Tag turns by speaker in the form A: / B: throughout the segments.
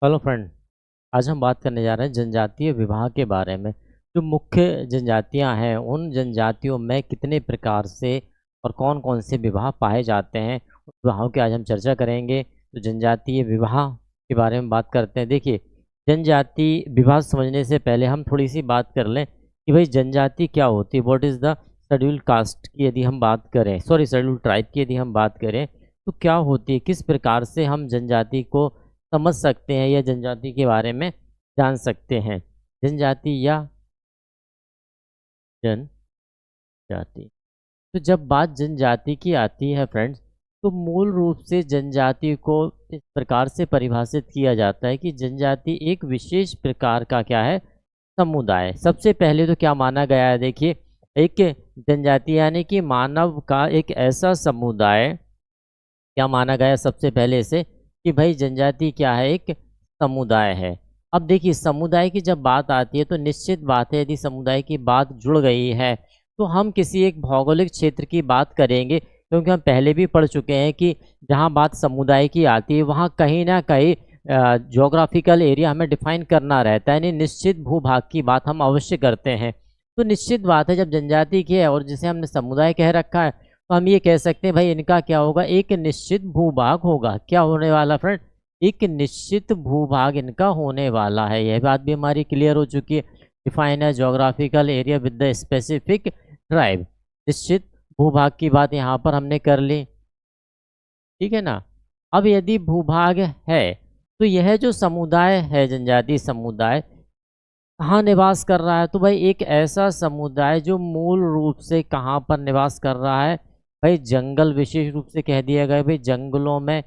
A: Hello friend. आज हम बात करने जा रहे हैं जनजातीय विवाह के बारे में। जो मुख्य जनजातियां हैं उन जनजातियों में कितने प्रकार से और कौन कौन से विवाह पाए जाते हैं, उन विवाहों की आज हम चर्चा करेंगे। तो जनजातीय विवाह के बारे में बात करते हैं। देखिए, जनजाति विवाह समझने से पहले हम थोड़ी सी बात कर लें कि भाई जनजाति क्या होती है। What is the schedule caste की यदि हम बात करें, सॉरी शेड्यूल ट्राइब की यदि हम बात करें, तो क्या होती है, किस प्रकार से हम जनजाति को समझ सकते हैं या जनजाति के बारे में जान सकते हैं। जनजाति या जनजाति, तो जब बात जनजाति की आती है फ्रेंड्स, तो मूल रूप से जनजाति को इस प्रकार से परिभाषित किया जाता है कि जनजाति एक विशेष प्रकार का क्या है, समुदाय। सबसे पहले तो क्या माना गया है, देखिए, एक जनजाति यानी कि मानव का एक ऐसा समुदाय। क्या माना गया है सबसे पहले से कि भाई जनजाति क्या है, एक समुदाय है। अब देखिए, समुदाय की जब बात आती है तो निश्चित बात है, यदि समुदाय की बात जुड़ गई है तो हम किसी एक भौगोलिक क्षेत्र की बात करेंगे, क्योंकि हम पहले भी पढ़ चुके हैं कि जहाँ बात समुदाय की आती है वहाँ कहीं ना कहीं ज्योग्राफिकल एरिया हमें डिफाइन करना रहता है, यानी निश्चित भूभाग की बात हम अवश्य करते हैं। तो निश्चित बात है, जब जनजाति की है और जिसे हमने समुदाय कह रखा है, तो हम ये कह सकते हैं भाई इनका क्या होगा, एक निश्चित भूभाग होगा। क्या होने वाला फ्रेंड, एक निश्चित भूभाग इनका होने वाला है। यह बात भी हमारी क्लियर हो चुकी है। डिफाइन है geographical area with the specific tribe. निश्चित भूभाग की बात यहाँ पर हमने कर ली, ठीक है ना। अब यदि भूभाग है तो यह जो समुदाय है, जनजाति समुदाय, कहाँ निवास कर रहा है, तो भाई एक ऐसा समुदाय जो मूल रूप से कहाँ पर निवास कर रहा है, भाई जंगल, विशेष रूप से कह दिया गया भाई जंगलों में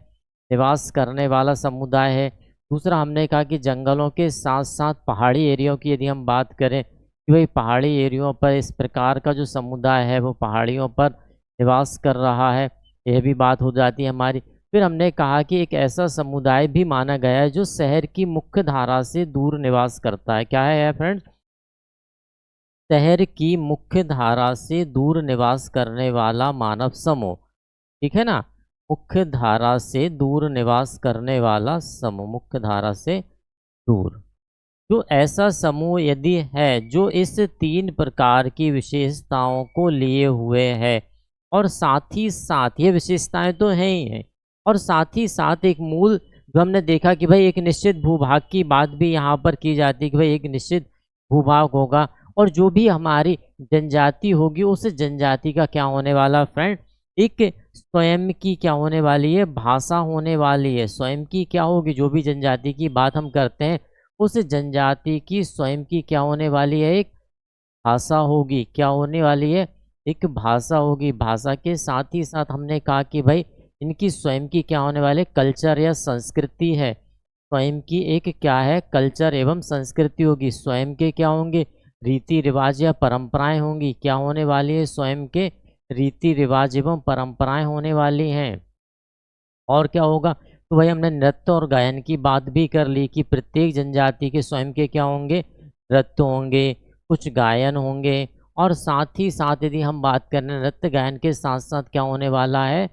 A: निवास करने वाला समुदाय है। दूसरा, हमने कहा कि जंगलों के साथ साथ पहाड़ी एरियो की यदि हम बात करें कि भाई पहाड़ी एरियो पर इस प्रकार का जो समुदाय है वो पहाड़ियों पर निवास कर रहा है, यह भी बात हो जाती है हमारी। फिर हमने कहा कि एक ऐसा समुदाय भी माना गया है जो शहर की मुख्य धारा से दूर निवास करता है। क्या है फ्रेंड्स, शहर की मुख्य धारा से दूर निवास करने वाला मानव समूह, ठीक है ना। मुख्य धारा से दूर निवास करने वाला समूह, मुख्य धारा से दूर, जो ऐसा समूह यदि है जो इस तीन प्रकार की विशेषताओं को लिए हुए है, और साथ ही साथ ये विशेषताएं तो हैं ही हैं, और साथ ही साथ एक मूल, जो हमने देखा कि भाई एक निश्चित भूभाग की बात भी यहाँ पर की जाती है कि भाई एक निश्चित भूभाग होगा, और जो भी हमारी जनजाति होगी उस जनजाति का क्या होने वाला फ्रेंड, एक स्वयं की क्या होने वाली है, भाषा होने वाली है। स्वयं की क्या होगी, जो भी जनजाति की बात हम करते हैं उस जनजाति की स्वयं की क्या होने वाली है, एक भाषा होगी। क्या होने वाली है, एक भाषा होगी। भाषा के साथ ही साथ हमने कहा कि भाई इनकी स्वयं की क्या होने वाले, कल्चर या संस्कृति है। स्वयं की एक क्या है, कल्चर एवं संस्कृति होगी। स्वयं के क्या होंगे, रीति रिवाज या परंपराएं होंगी। क्या होने वाली है, स्वयं के रीति रिवाज एवं परंपराएं होने वाली हैं। और क्या होगा, तो भाई हमने नृत्य और गायन की बात भी कर ली कि प्रत्येक जनजाति के स्वयं के क्या होंगे, नृत्य होंगे, कुछ गायन होंगे, और साथ ही साथ यदि हम बात करें नृत्य गायन के साथ साथ क्या होने वाला है,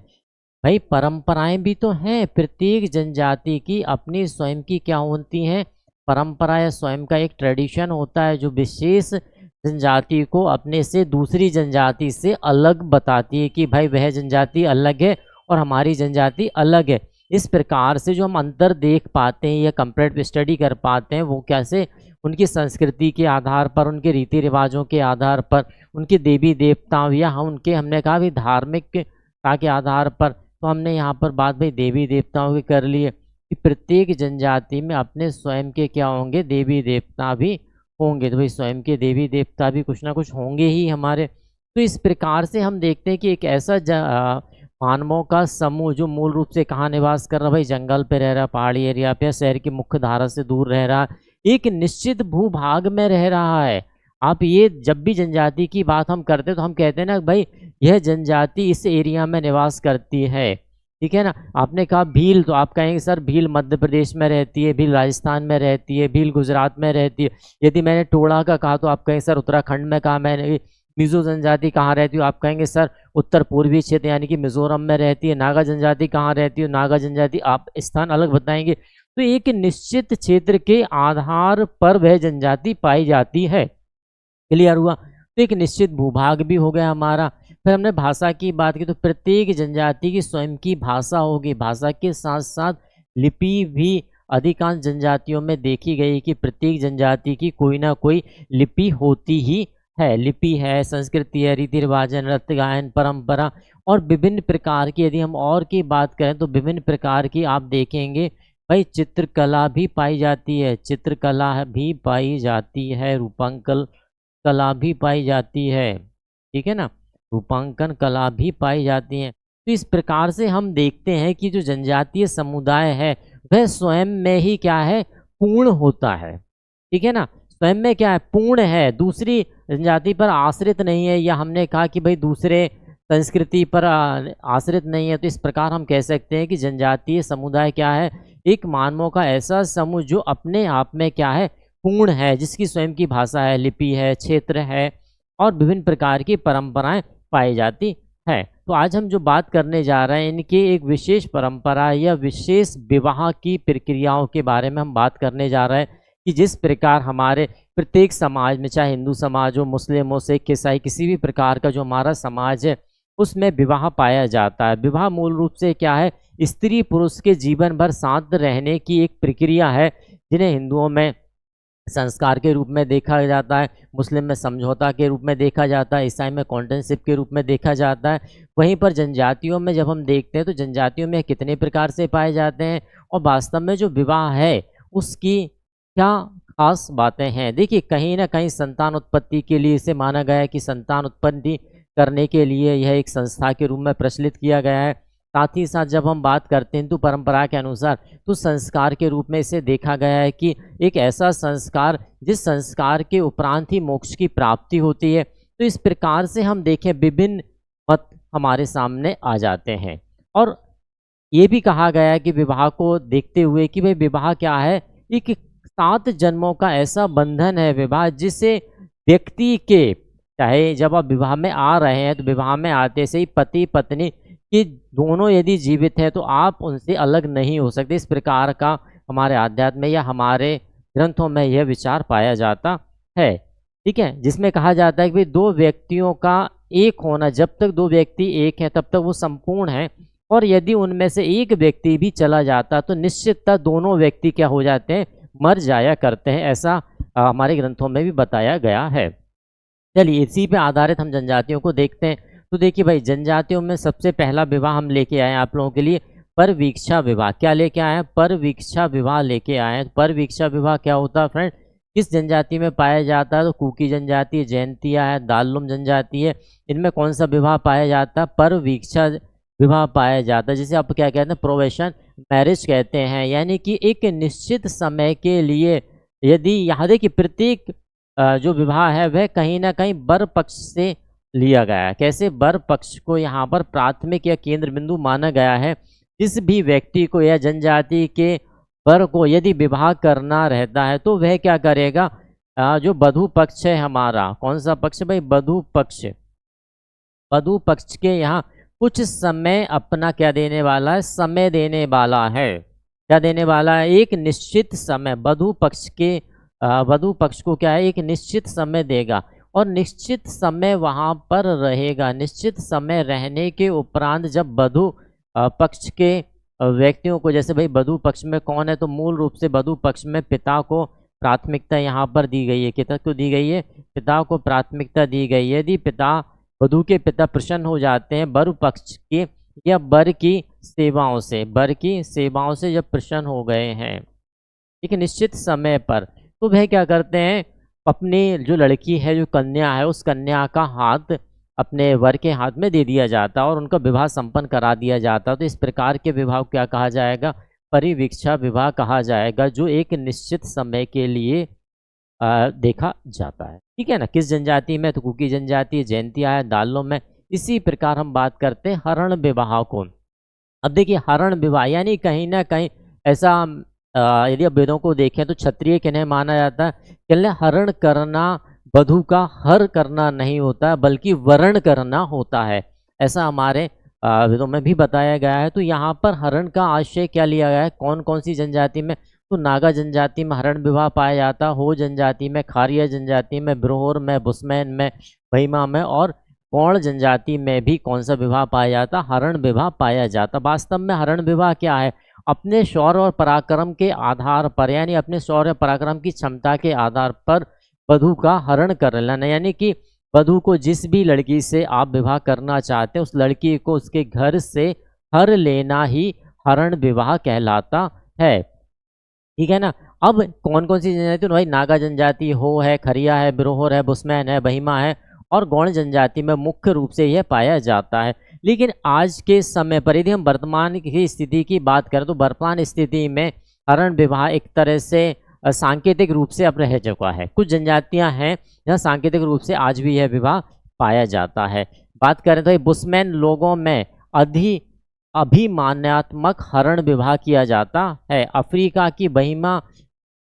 A: भाई परंपराएं भी तो हैं। प्रत्येक जनजाति की अपनी स्वयं की क्या होती हैं, परंपरा या स्वयं का एक ट्रेडिशन होता है जो विशेष जनजाति को अपने से दूसरी जनजाति से अलग बताती है कि भाई वह जनजाति अलग है और हमारी जनजाति अलग है। इस प्रकार से जो हम अंतर देख पाते हैं या कंपेरेटिव स्टडी कर पाते हैं, वो कैसे, उनकी संस्कृति के आधार पर, उनके रीति रिवाजों के आधार पर, उनके देवी देवताओं या हम उनके, हमने कहा भी धार्मिकता के आधार पर। तो हमने यहाँ पर बात भाई देवी देवताओं की कर ली है कि प्रत्येक जनजाति में अपने स्वयं के क्या होंगे, देवी देवता भी होंगे। तो भाई स्वयं के देवी देवता भी कुछ ना कुछ होंगे ही हमारे। तो इस प्रकार से हम देखते हैं कि एक ऐसा मानवों का समूह जो मूल रूप से कहाँ निवास कर रहा है, भाई जंगल पे रह रहा, पहाड़ी एरिया पे, शहर की मुख्य धारा से दूर रह रहा, एक निश्चित भूभाग में रह रहा है। आप ये जब भी जनजाति की बात हम करते हैं तो हम कहते हैं ना भाई यह जनजाति इस एरिया में निवास करती है, ठीक है ना। आपने कहा भील, तो आप कहेंगे सर भील मध्य प्रदेश में रहती है, भील राजस्थान में रहती है, भील गुजरात में रहती है। यदि मैंने टोड़ा का कहा तो आप कहेंगे सर उत्तराखंड में कहा मैंने। मिजो जनजाति कहाँ रहती है, आप कहेंगे सर उत्तर पूर्वी क्षेत्र यानी कि मिजोरम में रहती है। नागा जनजाति कहाँ रहती है, नागा जनजाति, आप स्थान अलग बताएंगे। तो एक निश्चित क्षेत्र के आधार पर वह जनजाति पाई जाती है। क्लियर हुआ? तो एक निश्चित भूभाग भी हो गया हमारा। फिर हमने भाषा की बात की, तो प्रत्येक जनजाति की स्वयं की भाषा होगी। भाषा के साथ साथ लिपि भी अधिकांश जनजातियों में देखी गई कि प्रत्येक जनजाति की कोई ना कोई लिपि होती ही है। लिपि है, संस्कृति है, रीति रिवाज है, नृत्य गायन परंपरा और विभिन्न प्रकार की, यदि हम और की बात करें तो विभिन्न प्रकार की आप देखेंगे भाई चित्रकला भी पाई जाती है, चित्रकला भी पाई जाती है, रूपांकन कला भी पाई जाती है, ठीक है ना, रूपांकन कला भी पाई जाती है। तो इस प्रकार से हम देखते हैं कि जो जनजातीय समुदाय है वह स्वयं में ही क्या है, पूर्ण होता है, ठीक है ना, स्वयं में क्या है, पूर्ण है, दूसरी जनजाति पर आश्रित नहीं है, या हमने कहा कि भाई दूसरे संस्कृति पर आश्रित नहीं है। तो इस प्रकार हम कह सकते हैं कि जनजातीय समुदाय क्या है, एक मानवों का ऐसा समूह जो अपने आप में क्या है, पूर्ण है, जिसकी स्वयं की भाषा है, लिपि है, क्षेत्र है और विभिन्न प्रकार की परंपराएं पाई जाती है। तो आज हम जो बात करने जा रहे हैं इनकी एक विशेष परंपरा या विशेष विवाह की प्रक्रियाओं के बारे में हम बात करने जा रहे हैं कि जिस प्रकार हमारे प्रत्येक समाज में, चाहे हिंदू समाज हो, मुस्लिम हो, सिख, ईसाई, किसी भी प्रकार का जो हमारा समाज है उसमें विवाह पाया जाता है। विवाह मूल रूप से क्या है, स्त्री पुरुष के जीवन भर साथ रहने की एक प्रक्रिया है, जिन्हें हिंदुओं में संस्कार के रूप में देखा जाता है, मुस्लिम में समझौता के रूप में देखा जाता है, ईसाई में कॉन्टेनशिप के रूप में देखा जाता है। वहीं पर जनजातियों में जब हम देखते हैं तो जनजातियों में कितने प्रकार से पाए जाते हैं और वास्तव में जो विवाह है उसकी क्या खास बातें हैं। देखिए, कहीं ना कहीं संतान उत्पत्ति के लिए इसे माना गया है कि संतान उत्पत्ति करने के लिए यह एक संस्था के रूप में प्रचलित किया गया है। साथ ही साथ जब हम बात करते हैं हिंदू परंपरा के अनुसार तो संस्कार के रूप में इसे देखा गया है कि एक ऐसा संस्कार जिस संस्कार के उपरांत ही मोक्ष की प्राप्ति होती है। तो इस प्रकार से हम देखें विभिन्न मत हमारे सामने आ जाते हैं और ये भी कहा गया है कि विवाह को देखते हुए कि भाई विवाह क्या है, एक 7 जन्मों का ऐसा बंधन है विवाह, जिसे व्यक्ति के, चाहे जब आप विवाह में आ रहे हैं तो विवाह में आते से ही पति पत्नी कि दोनों यदि जीवित हैं तो आप उनसे अलग नहीं हो सकते। इस प्रकार का हमारे आध्यात्म में या हमारे ग्रंथों में यह विचार पाया जाता है, ठीक है, जिसमें कहा जाता है कि दो व्यक्तियों का एक होना, जब तक दो व्यक्ति एक हैं तब तक वो संपूर्ण है, और यदि उनमें से एक व्यक्ति भी चला जाता तो निश्चितता दोनों व्यक्ति क्या हो जाते हैं, मर जाया करते हैं। ऐसा हमारे ग्रंथों में भी बताया गया है। चलिए इसी पे आधारित हम जनजातियों को देखते हैं। तो देखिए भाई, जनजातियों में सबसे पहला विवाह हम लेके आए हैं आप लोगों के लिए, परवीक्षा विवाह। क्या लेके आए हैं, परवीक्षा विवाह लेके आए हैं। परवीक्षा विवाह क्या होता है फ्रेंड, किस जनजाति में पाया जाता है, तो कुकी जनजाति, जैंतिया है, दालुम जनजाति है, इनमें कौन सा विवाह पाया जाता है, परवीक्षा विवाह पाया जाता है, जिसे आप क्या कहते हैं, प्रोवेशन मैरिज कहते हैं। यानी कि एक निश्चित समय के लिए, यदि यहाँ देखिए प्रत्येक जो विवाह है वह कहीं ना कहीं वर पक्ष से लिया गया है। कैसे, वर पक्ष को यहाँ पर प्राथमिक या केंद्र बिंदु माना गया है। जिस भी व्यक्ति को या जनजाति के वर को यदि विवाह करना रहता है तो वह क्या करेगा, जो वधू पक्ष है हमारा, कौन सा पक्ष भाई, वधू पक्ष, वधू पक्ष के यहाँ कुछ समय अपना क्या देने वाला है, समय देने वाला है। क्या देने वाला है, एक निश्चित समय। वधू पक्ष के वधू पक्ष को क्या है, एक निश्चित समय देगा और निश्चित समय वहाँ पर रहेगा। निश्चित समय रहने के उपरांत जब वधू पक्ष के व्यक्तियों को, जैसे भाई वधू पक्ष में कौन है, तो मूल रूप से वधू पक्ष में पिता को प्राथमिकता यहाँ पर दी गई है। कितना को दी गई है, पिता को प्राथमिकता दी गई है। यदि पिता, वधू के पिता प्रसन्न हो जाते हैं वर पक्ष के या वर की सेवाओं से, वर की सेवाओं से जब प्रसन्न हो गए हैं एक निश्चित समय पर, तो वह क्या करते हैं, अपनी जो लड़की है, जो कन्या है, उस कन्या का हाथ अपने वर के हाथ में दे दिया जाता और उनका विवाह संपन्न करा दिया जाता। तो इस प्रकार के विवाह को क्या कहा जाएगा, परिवीक्षा विवाह कहा जाएगा, जो एक निश्चित समय के लिए देखा जाता है। ठीक है ना, किस जनजाति में, तो कुकी जनजाति, जैंतिया है, दालों में। इसी प्रकार हम बात करते हैं हरण विवाह को। अब देखिए, हरण विवाह यानी कहीं ना कहीं ऐसा, यदि अब वेदों को देखें तो क्षत्रिय किन्हें माना जाता है, कहने हरण करना वधू का हर करना नहीं होता बल्कि वरण करना होता है। ऐसा हमारे वेदों में भी बताया गया है। तो यहाँ पर हरण का आशय क्या लिया गया है, कौन कौन सी जनजाति में, तो नागा जनजाति में हरण विवाह पाया जाता, हो जनजाति में, खारिया जनजाति में, ब्रोहोर में, बुस्मैन में, महिमा में, और गौड़ जनजाति में भी कौन सा विवाह पाया जाता, हरण विवाह पाया जाता। वास्तव में हरण विवाह क्या है, अपने शौर्य और पराक्रम के आधार पर, यानी अपने शौर्य पराक्रम की क्षमता के आधार पर वधू का हरण कर लेना, यानी कि वधू को जिस भी लड़की से आप विवाह करना चाहते हैं उस लड़की को उसके घर से हर लेना ही हरण विवाह कहलाता है। ठीक है ना। अब कौन कौन सी जनजाति, तो भाई नागा जनजाति हो है, खरिया है, बिरोहर है, बुस्मैन है, बहिमा है, और गौड़ जनजाति में मुख्य रूप से यह पाया जाता है। लेकिन आज के समय पर यदि हम वर्तमान की स्थिति की बात करें तो वर्तमान स्थिति में हरण विवाह एक तरह से सांकेतिक रूप से अब रह चुका है। कुछ जनजातियां हैं जहाँ सांकेतिक रूप से आज भी यह विवाह पाया जाता है। बात करें तो बुस्मैन लोगों में अभिमान्यात्मक हरण विवाह किया जाता है। अफ्रीका की बहिमा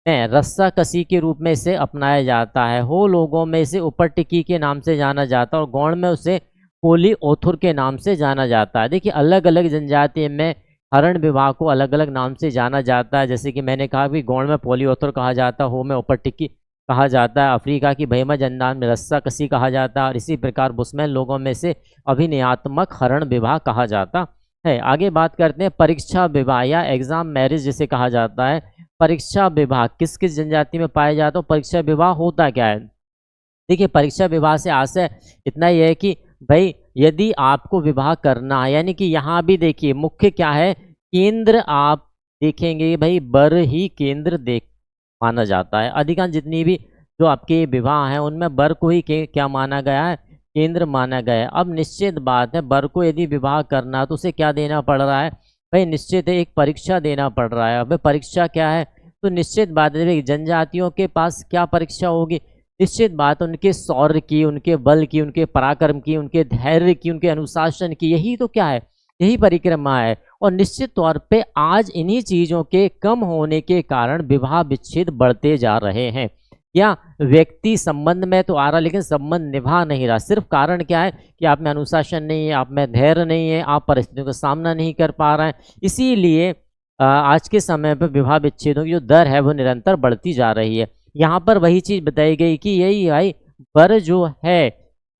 A: में रस्सा कसी के रूप में इसे अपनाया जाता है। हो लोगों में इसे ऊपर टिक्की के नाम से जाना जाता है और गौड़ में उसे पोली ओथुर के नाम से जाना जाता है। देखिए अलग अलग जनजाति में हरण विवाह को अलग अलग नाम से जाना जाता है। जैसे कि मैंने कहा कि गौड़ में पोली ओथुर कहा जाता है, हो में ऊपर टिक्की कहा जाता है, अफ्रीका की बहिमा जनजाति में रस्सा कसी कहा जाता है, और इसी प्रकार बुस्मैन लोगों में से अभिनयात्मक हरण विवाह कहा जाता है। आगे बात करते हैं परीक्षा विवाह या एग्जाम मैरिज जिसे कहा जाता है। परीक्षा विवाह किस किस जनजाति में पाया जाता है, परीक्षा विवाह होता क्या है। देखिए परीक्षा विवाह से आशय इतना ही है कि भाई यदि आपको विवाह करना है, यानी कि यहाँ भी देखिए मुख्य क्या है, केंद्र आप देखेंगे भाई वर ही केंद्र देख माना जाता है। अधिकांश जितनी भी जो आपके विवाह हैं उनमें वर को ही क्या माना गया है, केंद्र माना गया है। अब निश्चित बात है वर को यदि विवाह करना है तो उसे क्या देना पड़ रहा है, भाई निश्चित है एक परीक्षा देना पड़ रहा है। अब परीक्षा क्या है, तो निश्चित बात है जनजातियों के पास क्या परीक्षा होगी, निश्चित बात उनके शौर्य की, उनके बल की, उनके पराक्रम की, उनके धैर्य की, उनके अनुशासन की, यही तो क्या है, यही परिक्रमा है। और निश्चित तौर पे आज इन्हीं चीज़ों के कम होने के कारण विवाह विच्छेद बढ़ते जा रहे हैं। या व्यक्ति संबंध में तो आ रहा लेकिन संबंध निभा नहीं रहा। सिर्फ कारण क्या है कि आप में अनुशासन नहीं है, आप में धैर्य नहीं है, आप परिस्थितियों का सामना नहीं कर पा रहे हैं। इसीलिए आज के समय पर विवाह विच्छेदों की जो दर है वो निरंतर बढ़ती जा रही है। यहाँ पर वही चीज़ बताई गई कि यही भाई वर जो है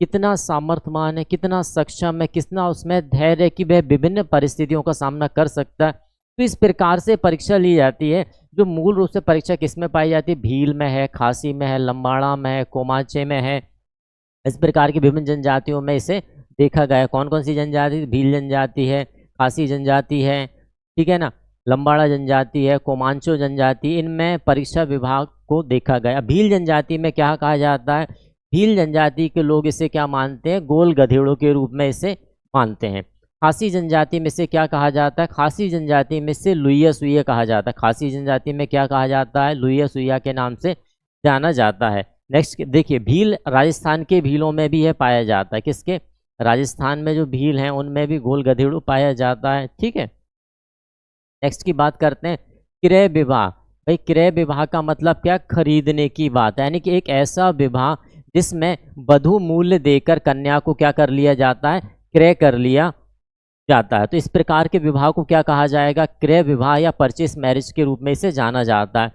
A: कितना सामर्थ्यवान है, कितना सक्षम है, कितना उसमें धैर्य है कि वह विभिन्न परिस्थितियों का सामना कर सकता है। तो इस प्रकार से परीक्षा ली जाती है। जो मूल रूप से परीक्षा किस में पाई जाती है, भील में है, खासी में है, लंबाड़ा में है, कोमाचे में है। इस प्रकार की विभिन्न जनजातियों में इसे देखा गया है। कौन कौन सी जनजाति, भील जनजाति है, खासी जनजाति है, ठीक है ना, लंबाड़ा जनजाति है, कोमांचो जनजाति, इनमें परीक्षा विभाग को देखा गया। भील जनजाति में क्या कहा जाता है, भील जनजाति के लोग इसे क्या मानते हैं, गोल गधेड़ों के रूप में इसे मानते हैं। खासी जनजाति में से क्या कहा जाता है, खासी जनजाति में से लुइया सुइया कहा जाता है। खासी जनजाति में क्या कहा जाता है, लुइया सुइया के नाम से जाना जाता है। नेक्स्ट देखिए भील राजस्थान के भीलों में भी यह पाया जाता है। किसके, राजस्थान में जो भील हैं उनमें भी गोल गधेड़ू पाया जाता है। ठीक है, नेक्स्ट की बात करते हैं क्रय विवाह। भाई क्रय विवाह का मतलब क्या, खरीदने की बात है, यानी कि एक ऐसा विवाह जिसमें वधु मूल्य देकर कन्या को क्या कर लिया जाता है, क्रय कर लिया जाता है। तो इस प्रकार के विवाह को क्या कहा जाएगा, क्रय विवाह या परचेस मैरिज के रूप में इसे जाना जाता है।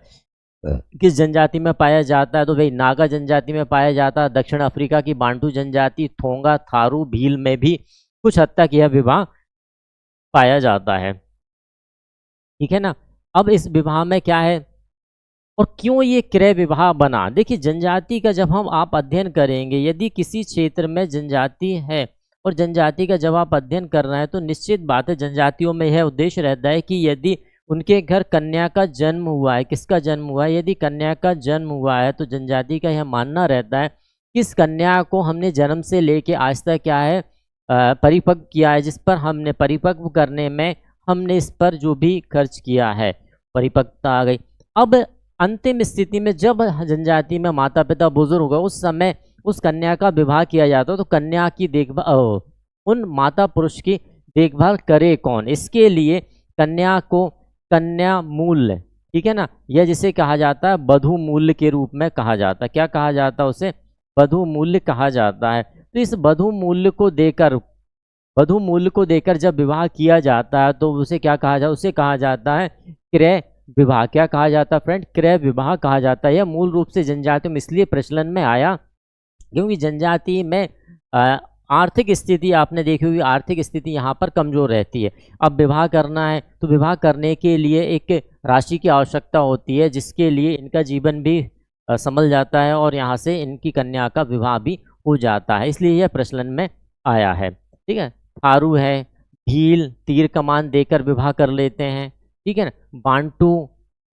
A: किस जनजाति में पाया जाता है, तो भाई नागा जनजाति में पाया जाता है। दक्षिण अफ्रीका की बांटू जनजाति, थोंगा, थारू, भील में भी कुछ हद तक यह विवाह पाया जाता है। ठीक है ना। अब इस विवाह में क्या है और क्यों ये क्रय विवाह बना, देखिए जनजाति का जब हम आप अध्ययन करेंगे, यदि किसी क्षेत्र में जनजाति है और जनजाति का जब आप अध्ययन कर रहे हैं तो निश्चित बात है जनजातियों में यह उद्देश्य रहता है कि यदि उनके घर कन्या का जन्म हुआ है, किसका जन्म हुआ है, यदि कन्या का जन्म हुआ है तो जनजाति का यह मानना रहता है कि इस कन्या को हमने जन्म से लेके आज तक क्या है परिपक्व किया है, जिस पर हमने परिपक्व करने में हमने इस पर जो भी खर्च किया है परिपक्वता आ गई। अब अंतिम स्थिति में जब जनजाति में माता पिता बुजुर्ग हो गए उस समय उस कन्या का विवाह किया जाता है, तो कन्या की देखभाल उन माता पुरुष की देखभाल करे कौन, इसके लिए कन्या को कन्या मूल्य, ठीक है ना, यह जिसे कहा जाता है वधू मूल्य के रूप में कहा जाता है। क्या कहा जाता है उसे, वधू मूल्य कहा जाता है। तो इस वधू मूल्य को देकर वधू मूल्य को देकर जब विवाह किया जाता है तो उसे क्या कहा जाता है, उसे कहा जाता है क्रय विवाह। क्या कहा जाता है फ्रेंड, क्रय विवाह कहा जाता है। यह मूल रूप से जनजातियों में इसलिए प्रचलन में आया क्योंकि जनजाति में आर्थिक स्थिति, आपने देखी होगी आर्थिक स्थिति यहाँ पर कमज़ोर रहती है। अब विवाह करना है तो विवाह करने के लिए एक राशि की आवश्यकता होती है, जिसके लिए इनका जीवन भी संभल जाता है और यहाँ से इनकी कन्या का विवाह भी हो जाता है, इसलिए यह प्रचलन में आया है। ठीक है, थारू है, भील तीर कमान देकर विवाह कर लेते हैं। ठीक है ना, बांटू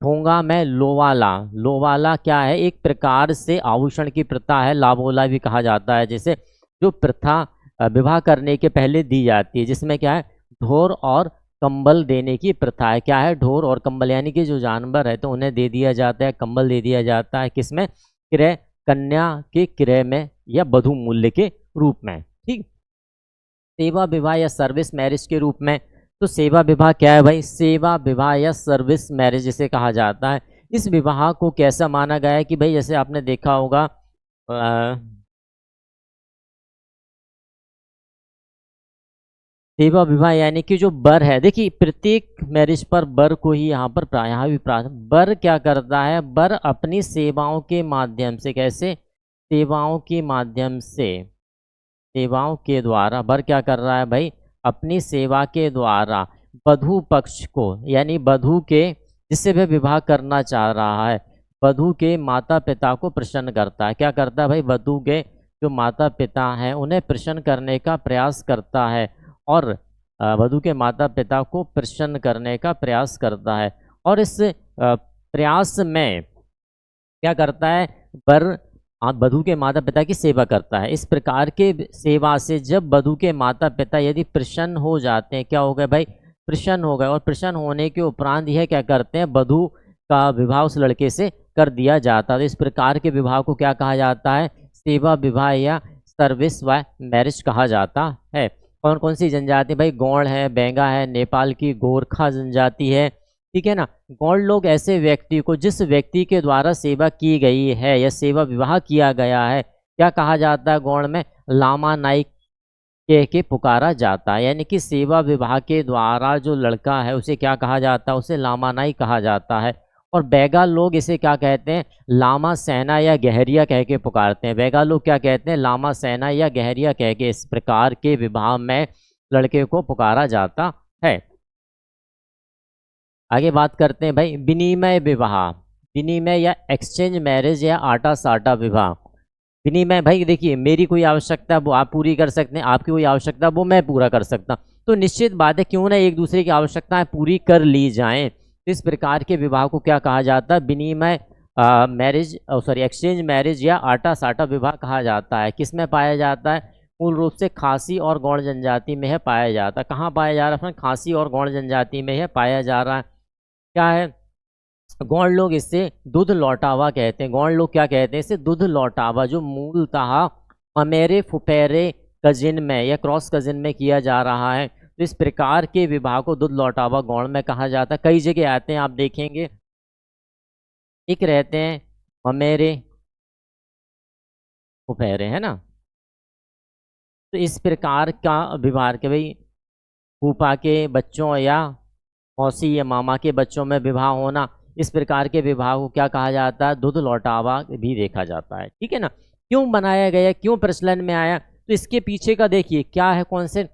A: ठोंगा में लोवाला। लोवाला क्या है, एक प्रकार से आभूषण की प्रथा है, लाभोला भी कहा जाता है, जैसे जो प्रथा विवाह करने के पहले दी जाती है, जिसमें क्या है ढोर और कंबल देने की प्रथा है। क्या है, ढोर और कंबल, यानी कि जो जानवर है तो उन्हें दे दिया जाता है, कंबल दे दिया जाता है, किसमें, क्रय, कन्या के क्रय में या वधू मूल्य के रूप में। ठीक, सेवा विवाह या सर्विस मैरिज के रूप में। तो सेवा विवाह क्या है भाई, सेवा विवाह या सर्विस मैरिज जिसे कहा जाता है। इस विवाह को कैसा माना गया है कि भाई जैसे आपने देखा होगा सेवा विवाह यानी कि जो बर है, देखिए प्रत्येक मैरिज पर बर को ही यहाँ पर यहाँ भी बर क्या करता है, बर अपनी सेवाओं के माध्यम से, कैसे, सेवाओं के माध्यम से, सेवाओं के द्वारा बर क्या कर रहा है भाई, अपनी सेवा के द्वारा वधू पक्ष को, यानी वधू के जिससे वह विवाह करना चाह रहा है, वधू के माता पिता को प्रसन्न करता है। क्या करता है भाई, वधू के जो माता पिता हैं उन्हें प्रसन्न करने का प्रयास करता है और वधू के माता पिता को प्रसन्न करने का प्रयास करता है। और इस प्रयास में क्या करता है, बर वधू के माता पिता की सेवा करता है। इस प्रकार के सेवा से जब वधू के माता पिता यदि प्रसन्न हो जाते हैं, क्या हो गए भाई, प्रसन्न हो गए, और प्रसन्न होने के उपरांत यह क्या करते हैं, वधू का विवाह उस लड़के से कर दिया जाता है। तो इस प्रकार के विवाह को क्या कहा जाता है, सेवा विवाह या सर्विस व मैरिज कहा जाता है। कौन कौन सी जनजाति भाई, गौड़ है, बेंगा है, नेपाल की गोरखा जनजाति है। ठीक है ना, गौड़ लोग ऐसे व्यक्ति को, जिस व्यक्ति के द्वारा सेवा की गई है या सेवा विवाह किया गया है, क्या कहा जाता है, गौड़ में लामा नाइक कह के पुकारा जाता है। यानी कि सेवा विवाह के द्वारा जो लड़का है उसे क्या कहा जाता है, उसे लामा नाइक कहा जाता है। और बैगा लोग इसे क्या कहते हैं, लामा सेना या गहरिया कह के पुकारते हैं। बैगा लोग क्या कहते हैं, लामा सेना या गहरिया कह के इस प्रकार के विवाह में लड़के को पुकारा जाता है। आगे बात करते हैं भाई विनिमय विवाह, विनिमय या एक्सचेंज मैरिज या आटा साटा विवाह। विनिमय भाई देखिए, मेरी कोई आवश्यकता वो आप पूरी कर सकते हैं, आपकी कोई आवश्यकता वो मैं पूरा कर सकता, तो निश्चित बात है क्यों ना एक दूसरे की आवश्यकताएं पूरी कर ली जाएं। इस प्रकार के विवाह को क्या कहा जाता है, विनिमय मैरिज, सॉरी एक्सचेंज मैरिज या आटा साटा विवाह कहा जाता है। किस में पाया जाता है, मूल रूप से खासी और गौड़ जनजाति में है पाया जाता है। कहाँ पाया जा रहा है, खासी और गौड़ जनजाति में है पाया जा रहा है। क्या है, गौड़ लोग इसे दूध लौटावा कहते हैं। गौड़ लोग क्या कहते हैं, इसे दूध लौटावा, जो मूलतः ममेरे फुफेरे कजिन में या क्रॉस कजिन में किया जा रहा है। तो इस प्रकार के विवाह को दूध लौटावा गौड़ में कहा जाता है। कई जगह आते हैं, आप देखेंगे एक रहते हैं ममेरे फुफेरे, है ना, तो इस प्रकार का विवाह के भाई फूफा के बच्चों या मौसी या मामा के बच्चों में विवाह होना, इस प्रकार के विवाह को क्या कहा जाता है, दूध लौटावा भी देखा जाता है। ठीक है ना, क्यों बनाया गया, क्यों प्रचलन में आया, तो इसके पीछे का देखिए क्या है, कौन से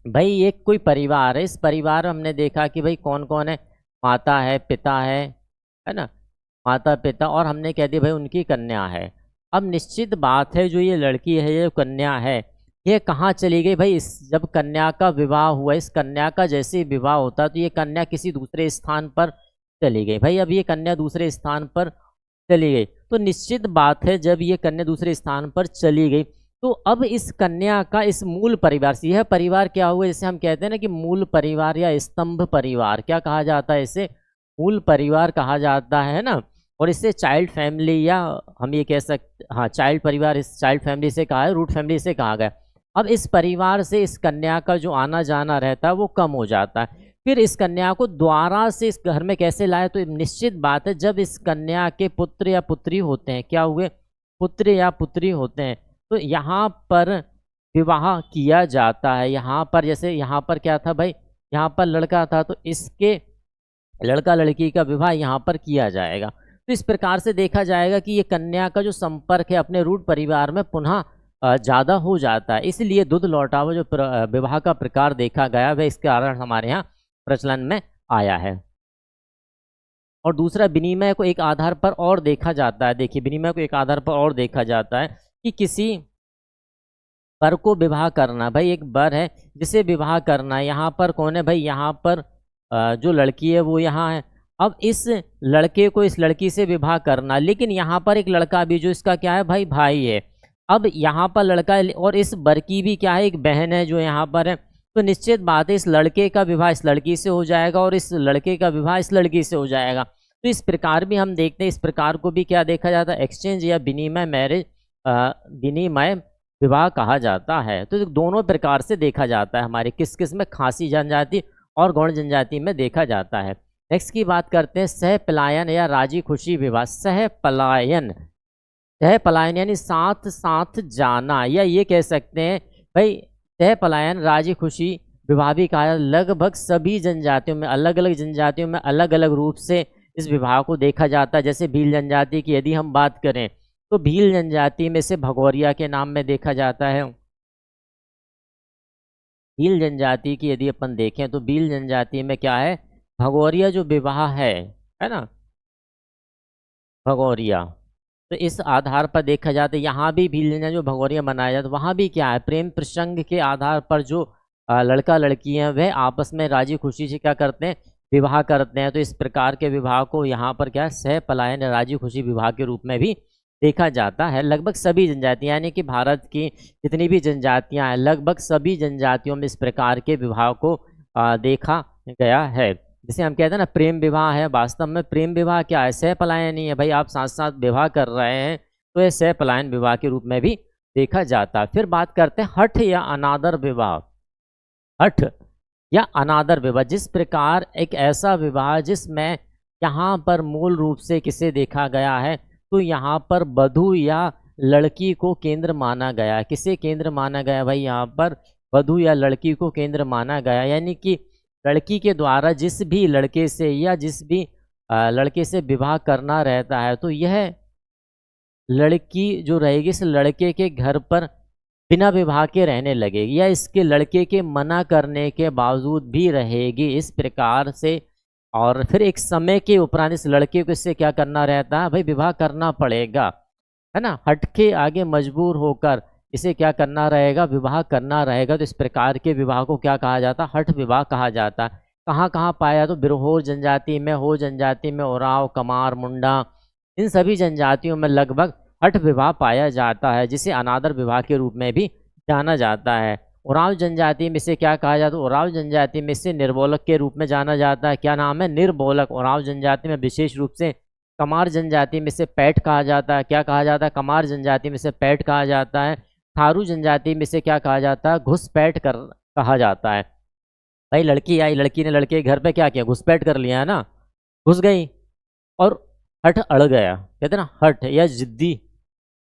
A: भाई, एक कोई परिवार है, इस परिवार में हमने देखा कि भाई कौन कौन है, माता है, पिता है ना, माता पिता, और हमने कह दिया भाई उनकी कन्या है। अब निश्चित बात है जो ये लड़की है, ये कन्या है, ये कहाँ चली गई भाई, इस जब कन्या का विवाह हुआ, इस कन्या का जैसे विवाह होता तो ये कन्या किसी दूसरे स्थान पर चली गई। भाई अब ये कन्या दूसरे स्थान पर चली गई, तो निश्चित बात है जब ये कन्या दूसरे स्थान पर चली गई तो अब इस कन्या का इस मूल परिवार से, यह परिवार क्या हुआ, जैसे हम कहते हैं ना कि मूल परिवार या स्तंभ परिवार, क्या कहा जाता है, इसे मूल परिवार कहा जाता है ना। और इससे चाइल्ड फैमिली या हम ये कह सकते, हाँ चाइल्ड परिवार, इस चाइल्ड फैमिली से कहा है, रूट फैमिली से कहा गया। अब इस परिवार से इस कन्या का जो आना जाना रहता है वो कम हो जाता है। फिर इस कन्या को द्वारा से इस घर में कैसे लाए, तो निश्चित बात है जब इस कन्या के पुत्र या पुत्री होते हैं, क्या हुए, पुत्र या पुत्री होते हैं, तो यहाँ पर विवाह किया जाता है। यहाँ पर जैसे यहाँ पर क्या था भाई, यहाँ पर लड़का था तो इसके लड़का लड़की का विवाह यहाँ पर किया जाएगा। तो इस प्रकार से देखा जाएगा कि ये कन्या का जो संपर्क है अपने रूढ़ परिवार में पुनः ज़्यादा हो जाता है। इसलिए दूध लौटावा जो विवाह का प्रकार देखा गया वह इस कारण हमारे यहाँ प्रचलन में आया है। और दूसरा, विनिमय को एक आधार पर और देखा जाता है। देखिए, विनिमय को एक आधार पर और देखा जाता है कि किसी वर को विवाह करना, भाई एक वर है जिसे विवाह करना है। यहाँ पर कौन है भाई, यहाँ पर जो लड़की है वो यहाँ है। अब इस लड़के को इस लड़की से विवाह करना, लेकिन यहाँ पर एक लड़का भी जो इसका क्या है भाई, भाई है। अब यहाँ पर लड़का और इस वर की भी क्या है, एक बहन है जो यहाँ पर है। तो निश्चित बात है इस लड़के का विवाह इस लड़की से हो जाएगा और इस लड़के का विवाह इस लड़की से हो जाएगा। तो इस प्रकार भी हम देखते हैं, इस प्रकार को भी क्या देखा जाता है, एक्सचेंज या विनिमय मैरिज, विनिमय विवाह कहा जाता है। तो दोनों प्रकार से देखा जाता है हमारे किस में, खासी जनजाति और गौड़ जनजाति में देखा जाता है। नेक्स्ट की बात करते हैं सह पलायन या राजी खुशी विवाह। सह पलायन यानी साथ साथ जाना, या ये कह सकते हैं भाई सह पलायन राजी खुशी विवाह भी कहा जाता है। लगभग सभी जनजातियों में, अलग अलग जनजातियों में अलग अलग रूप से इस विवाह को देखा जाता है। जैसे भील जनजाति की यदि हम बात करें तो भील जनजाति में से भगोरिया के नाम में देखा जाता है। भील जनजाति की यदि अपन देखें तो भील जनजाति में क्या है, भगोरिया जो विवाह है ना, भगोरिया। तो इस आधार पर देखा जाता है यहाँ भी भील जनजाति जो भगोरिया मनाया जाता है, वहाँ भी क्या है, प्रेम प्रसंग के आधार पर जो लड़का लड़की हैं वह आपस में राजी खुशी से क्या करते हैं, विवाह करते हैं। तो इस प्रकार के विवाह को यहाँ पर क्या सह पलायन राजी खुशी विवाह के रूप में भी देखा जाता है। लगभग सभी जनजातियाँ, यानी कि भारत की जितनी भी जनजातियाँ हैं लगभग सभी जनजातियों में इस प्रकार के विवाह को देखा गया है। जिसे हम कहते हैं ना प्रेम विवाह है, वास्तव में प्रेम विवाह क्या है, सह पलायन ही है भाई। आप साथ साथ विवाह कर रहे हैं तो यह सह पलायन विवाह के रूप में भी देखा जाता है। फिर बात करते हैं हठ या अनादर विवाह। हठ या अनादर विवाह, जिस प्रकार एक ऐसा विवाह जिसमें यहाँ पर मूल रूप से किसे देखा गया है, तो यहाँ पर वधू या लड़की को केंद्र माना गया। किसे केंद्र माना गया भाई, यहाँ पर वधू या लड़की को केंद्र माना गया। यानी कि लड़की के द्वारा जिस भी लड़के से या जिस भी लड़के से विवाह करना रहता है तो यह लड़की जो रहेगी इस लड़के के घर पर बिना विवाह के रहने लगेगी या इसके लड़के के मना करने के बावजूद भी रहेगी। इस प्रकार से और फिर एक समय के उपरांत इस लड़के को इससे क्या करना रहता है भाई, विवाह करना पड़ेगा, है ना। हट के आगे मजबूर होकर इसे क्या करना रहेगा, विवाह करना रहेगा। तो इस प्रकार के विवाह को क्या कहा जाता है, हठ विवाह कहा जाता है। कहाँ कहाँ पाया, तो बिरहोर जनजाति में, हो जनजाति में, ओराव, कमार, मुंडा, इन सभी जनजातियों में लगभग हठ विवाह पाया जाता है, जिसे अनादर विवाह के रूप में भी जाना जाता है। ओराव जनजाति में से क्या कहा जाता है, ओराव जनजाति में से निर्बोलक के रूप में जाना जाता है। क्या नाम है, निर्बोलक। ओराव जनजाति में विशेष रूप से कमार जनजाति में से पैठ कहा जाता है। क्या कहा जाता है, कमार जनजाति में से पैठ कहा जाता है। थारू जनजाति में से क्या कहा जाता है, घुसपैठ कहा जाता है। भाई लड़की आई, लड़की ने लड़के के घर पे क्या किया, घुसपैठ कर लिया है ना, घुस गई और हठ अड़ गया, कहते ना हठ या जिद्दी।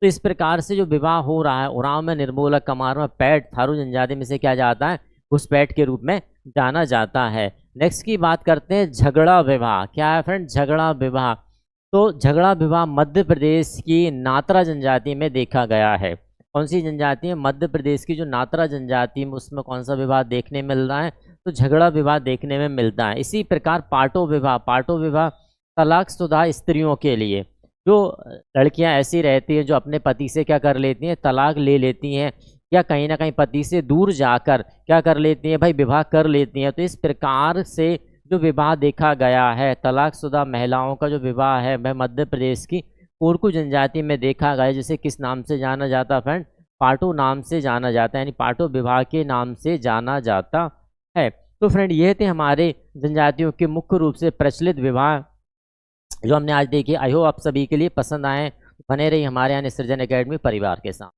A: तो इस प्रकार से जो विवाह हो रहा है, उराव में निर्मूलक, कमार में पैठ, थारू जनजाति में से क्या जाता है, घुसपैठ के रूप में जाना जाता है। नेक्स्ट की बात करते हैं झगड़ा विवाह। क्या है फ्रेंड, झगड़ा विवाह। तो झगड़ा विवाह मध्य प्रदेश की नात्रा जनजाति में देखा गया है। कौन सी जनजाति है, मध्य प्रदेश की जो नात्रा जनजाति में, उसमें कौन सा विवाह देखने मिल रहा है, तो झगड़ा विवाह देखने में मिलता है। इसी प्रकार पाटो विवाह। पाटो विवाह तलाकशुदा स्त्रियों के लिए, जो लड़कियां ऐसी रहती हैं जो अपने पति से क्या कर लेती हैं, तलाक ले लेती हैं या कहीं ना कहीं पति से दूर जाकर क्या कर लेती हैं भाई, विवाह कर लेती हैं। तो इस प्रकार से जो विवाह देखा गया है, तलाकशुदा महिलाओं का जो विवाह है वह मध्य प्रदेश की कोरकू जनजाति में देखा गया, जिसे किस नाम से जाना जाता है फ्रेंड, पाटो नाम से जाना जाता है, यानी पाटो विवाह के नाम से जाना जाता है। तो फ्रेंड ये थे हमारे जनजातियों के मुख्य रूप से प्रचलित विवाह जो हमने आज देखे। आई होप आप सभी के लिए पसंद आए। बने रही हमारे यहाँ सृजन एकेडमी परिवार के साथ।